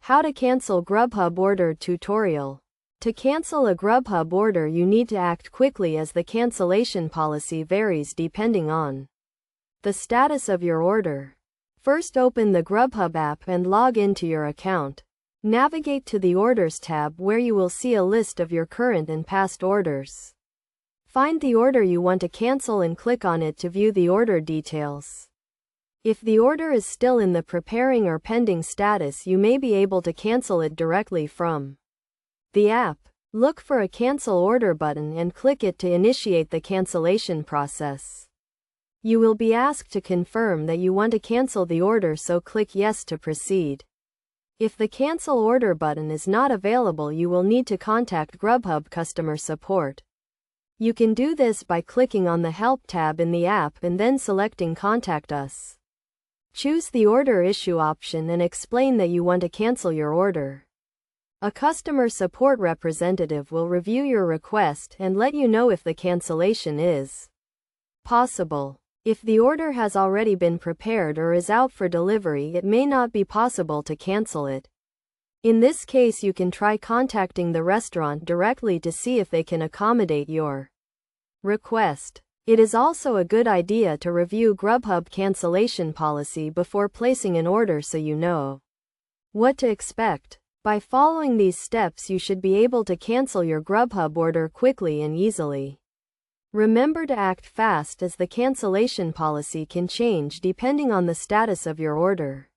How to cancel Grubhub order tutorial. To cancel a Grubhub order, you need to act quickly as the cancellation policy varies depending on the status of your order. First, open the Grubhub app and log into your account. Navigate to the Orders tab where you will see a list of your current and past orders. Find the order you want to cancel and click on it to view the order details. If the order is still in the preparing or pending status, you may be able to cancel it directly from the app. Look for a Cancel Order button and click it to initiate the cancellation process. You will be asked to confirm that you want to cancel the order, so click Yes to proceed. If the Cancel Order button is not available, you will need to contact Grubhub customer support. You can do this by clicking on the Help tab in the app and then selecting Contact Us. Choose the Order Issue option and explain that you want to cancel your order. A customer support representative will review your request and let you know if the cancellation is possible. If the order has already been prepared or is out for delivery, it may not be possible to cancel it. In this case, you can try contacting the restaurant directly to see if they can accommodate your request. It is also a good idea to review Grubhub cancellation policy before placing an order so you know what to expect. By following these steps, you should be able to cancel your Grubhub order quickly and easily. Remember to act fast, as the cancellation policy can change depending on the status of your order.